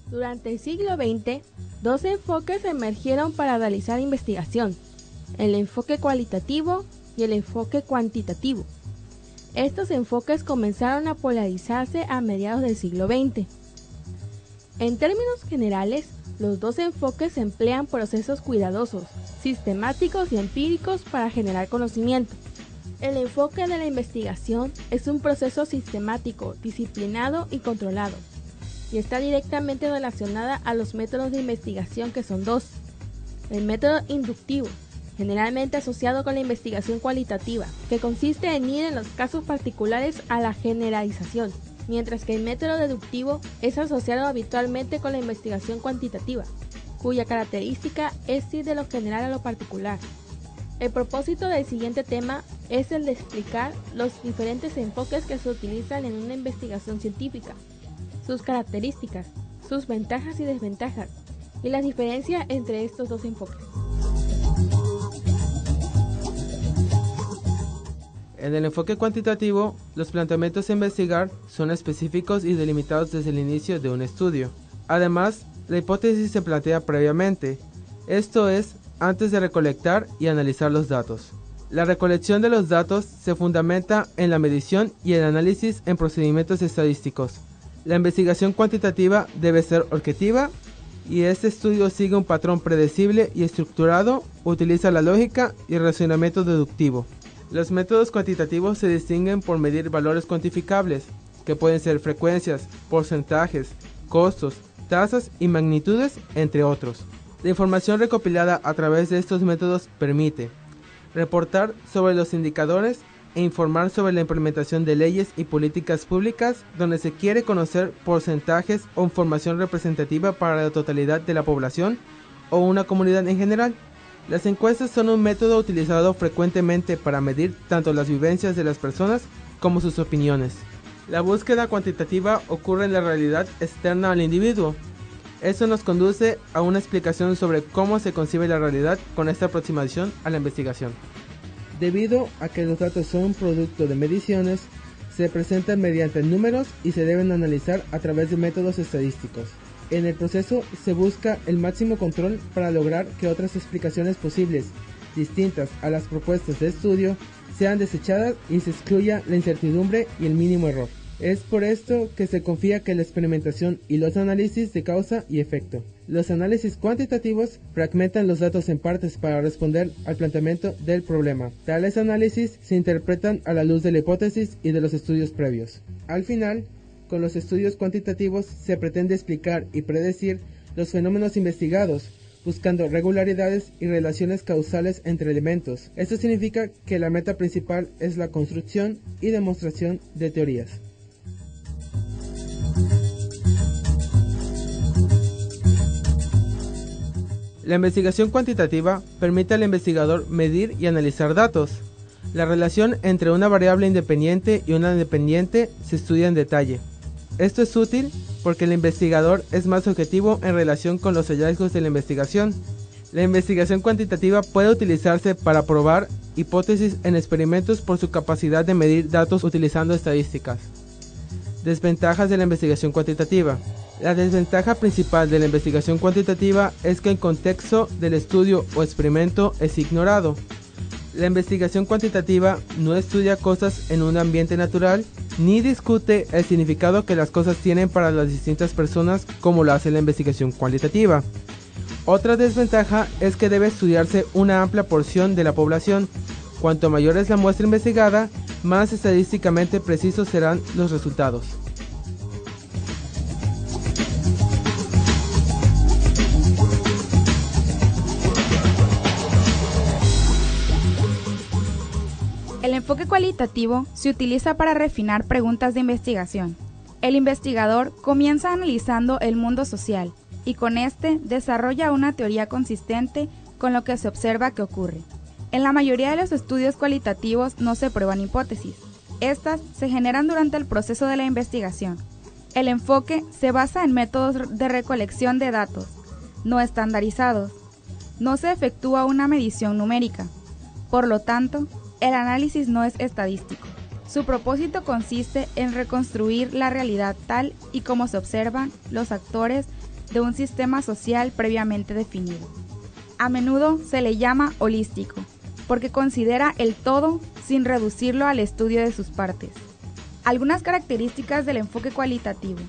Durante el siglo XX, dos enfoques emergieron para realizar investigación: el enfoque cualitativo y el enfoque cuantitativo. Estos enfoques comenzaron a polarizarse a mediados del siglo XX. En términos generales, los dos enfoques emplean procesos cuidadosos, sistemáticos y empíricos para generar conocimiento. El enfoque de la investigación es un proceso sistemático, disciplinado y controlado, y está directamente relacionada a los métodos de investigación, que son dos: el método inductivo, generalmente asociado con la investigación cualitativa, que consiste en ir en los casos particulares a la generalización, mientras que el método deductivo es asociado habitualmente con la investigación cuantitativa, cuya característica es ir de lo general a lo particular. El propósito del siguiente tema es el de explicar los diferentes enfoques que se utilizan en una investigación científica, sus características, sus ventajas y desventajas, y la diferencia entre estos dos enfoques. En el enfoque cuantitativo, los planteamientos a investigar son específicos y delimitados desde el inicio de un estudio. Además, la hipótesis se plantea previamente, esto es, antes de recolectar y analizar los datos. La recolección de los datos se fundamenta en la medición y el análisis en procedimientos estadísticos. La investigación cuantitativa debe ser objetiva y este estudio sigue un patrón predecible y estructurado, utiliza la lógica y el razonamiento deductivo. Los métodos cuantitativos se distinguen por medir valores cuantificables, que pueden ser frecuencias, porcentajes, costos, tasas y magnitudes, entre otros. La información recopilada a través de estos métodos permite reportar sobre los indicadores e informar sobre la implementación de leyes y políticas públicas donde se quiere conocer porcentajes o información representativa para la totalidad de la población o una comunidad en general. Las encuestas son un método utilizado frecuentemente para medir tanto las vivencias de las personas como sus opiniones. La búsqueda cuantitativa ocurre en la realidad externa al individuo. Eso nos conduce a una explicación sobre cómo se concibe la realidad con esta aproximación a la investigación. Debido a que los datos son un producto de mediciones, se presentan mediante números y se deben analizar a través de métodos estadísticos. En el proceso se busca el máximo control para lograr que otras explicaciones posibles, distintas a las propuestas de estudio, sean desechadas y se excluya la incertidumbre y el mínimo error. Es por esto que se confía que la experimentación y los análisis de causa y efecto. Los análisis cuantitativos fragmentan los datos en partes para responder al planteamiento del problema. Tales análisis se interpretan a la luz de la hipótesis y de los estudios previos. Al final, con los estudios cuantitativos se pretende explicar y predecir los fenómenos investigados, buscando regularidades y relaciones causales entre elementos. Esto significa que la meta principal es la construcción y demostración de teorías. La investigación cuantitativa permite al investigador medir y analizar datos. La relación entre una variable independiente y una dependiente se estudia en detalle. Esto es útil porque el investigador es más objetivo en relación con los hallazgos de la investigación. La investigación cuantitativa puede utilizarse para probar hipótesis en experimentos por su capacidad de medir datos utilizando estadísticas. Desventajas de la investigación cuantitativa. La desventaja principal de la investigación cuantitativa es que el contexto del estudio o experimento es ignorado. La investigación cuantitativa no estudia cosas en un ambiente natural, ni discute el significado que las cosas tienen para las distintas personas como lo hace la investigación cualitativa. Otra desventaja es que debe estudiarse una amplia porción de la población. Cuanto mayor es la muestra investigada, más estadísticamente precisos serán los resultados. El enfoque cualitativo se utiliza para refinar preguntas de investigación. El investigador comienza analizando el mundo social y con este desarrolla una teoría consistente con lo que se observa que ocurre. En la mayoría de los estudios cualitativos no se prueban hipótesis. Estas se generan durante el proceso de la investigación. El enfoque se basa en métodos de recolección de datos, no estandarizados. No se efectúa una medición numérica. Por lo tanto, el análisis no es estadístico. Su propósito consiste en reconstruir la realidad tal y como se observan los actores de un sistema social previamente definido. A menudo se le llama holístico, porque considera el todo sin reducirlo al estudio de sus partes. Algunas características del enfoque cualitativo.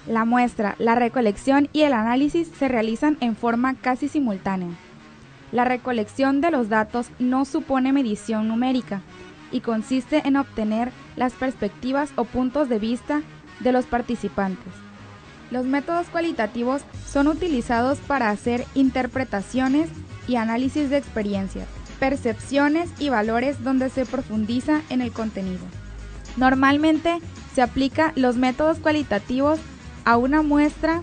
La muestra, la recolección y el análisis se realizan en forma casi simultánea. La recolección de los datos no supone medición numérica y consiste en obtener las perspectivas o puntos de vista de los participantes. Los métodos cualitativos son utilizados para hacer interpretaciones y análisis de experiencias, percepciones y valores donde se profundiza en el contenido. Normalmente se aplica los métodos cualitativos a una muestra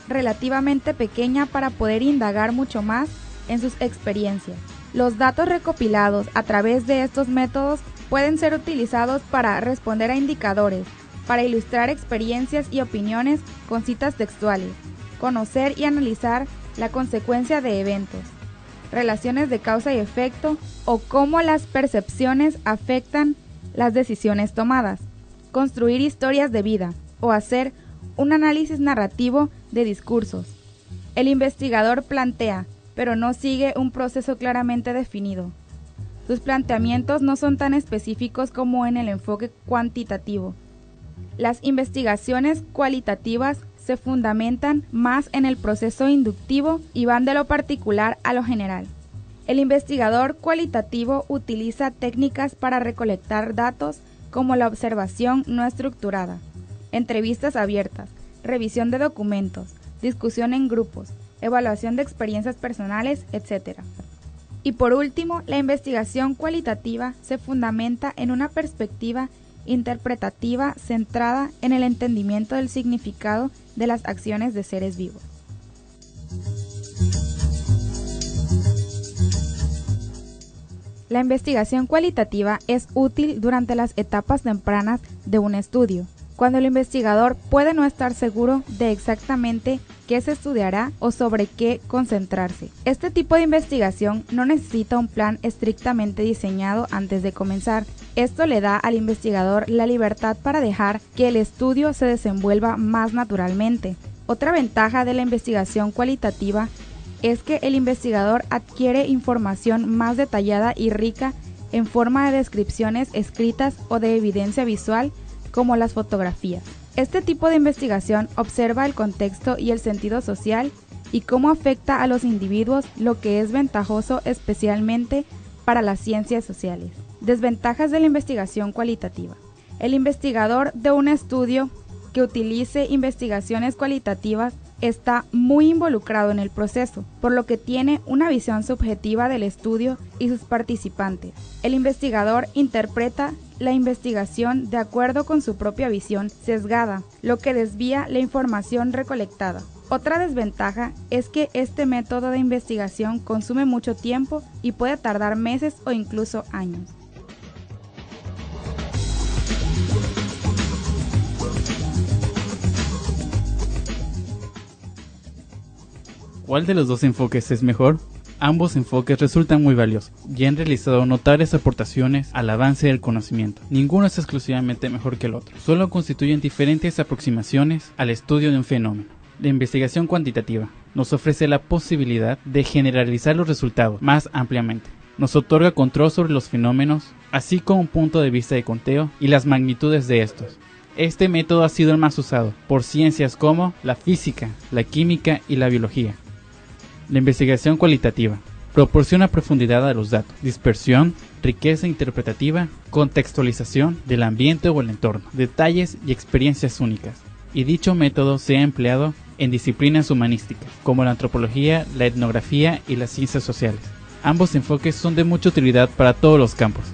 relativamente pequeña para poder indagar mucho más en sus experiencias. Los datos recopilados a través de estos métodos pueden ser utilizados para responder a indicadores, para ilustrar experiencias y opiniones con citas textuales, conocer y analizar la consecuencia de eventos, relaciones de causa y efecto o cómo las percepciones afectan las decisiones tomadas, construir historias de vida o hacer un análisis narrativo de discursos. El investigador plantea, pero no sigue un proceso claramente definido. Sus planteamientos no son tan específicos como en el enfoque cuantitativo. Las investigaciones cualitativas se fundamentan más en el proceso inductivo y van de lo particular a lo general. El investigador cualitativo utiliza técnicas para recolectar datos como la observación no estructurada, entrevistas abiertas, revisión de documentos, discusión en grupos, evaluación de experiencias personales, etc. Y por último, la investigación cualitativa se fundamenta en una perspectiva interpretativa centrada en el entendimiento del significado de las acciones de seres vivos. La investigación cualitativa es útil durante las etapas tempranas de un estudio, cuando el investigador puede no estar seguro de exactamente qué se estudiará o sobre qué concentrarse. Este tipo de investigación no necesita un plan estrictamente diseñado antes de comenzar. Esto le da al investigador la libertad para dejar que el estudio se desenvuelva más naturalmente. Otra ventaja de la investigación cualitativa es que el investigador adquiere información más detallada y rica en forma de descripciones escritas o de evidencia visual como las fotografías. Este tipo de investigación observa el contexto y el sentido social y cómo afecta a los individuos, lo que es ventajoso especialmente para las ciencias sociales. Desventajas de la investigación cualitativa. El investigador de un estudio que utilice investigaciones cualitativas está muy involucrado en el proceso, por lo que tiene una visión subjetiva del estudio y sus participantes. El investigador interpreta la investigación de acuerdo con su propia visión sesgada, lo que desvía la información recolectada. Otra desventaja es que este método de investigación consume mucho tiempo y puede tardar meses o incluso años. ¿Cuál de los dos enfoques es mejor? Ambos enfoques resultan muy valiosos y han realizado notables aportaciones al avance del conocimiento. Ninguno es exclusivamente mejor que el otro, solo constituyen diferentes aproximaciones al estudio de un fenómeno. La investigación cuantitativa nos ofrece la posibilidad de generalizar los resultados más ampliamente. Nos otorga control sobre los fenómenos, así como un punto de vista de conteo y las magnitudes de estos. Este método ha sido el más usado por ciencias como la física, la química y la biología. La investigación cualitativa proporciona profundidad a los datos, dispersión, riqueza interpretativa, contextualización del ambiente o el entorno, detalles y experiencias únicas. Y dicho método se ha empleado en disciplinas humanísticas, como la antropología, la etnografía y las ciencias sociales. Ambos enfoques son de mucha utilidad para todos los campos.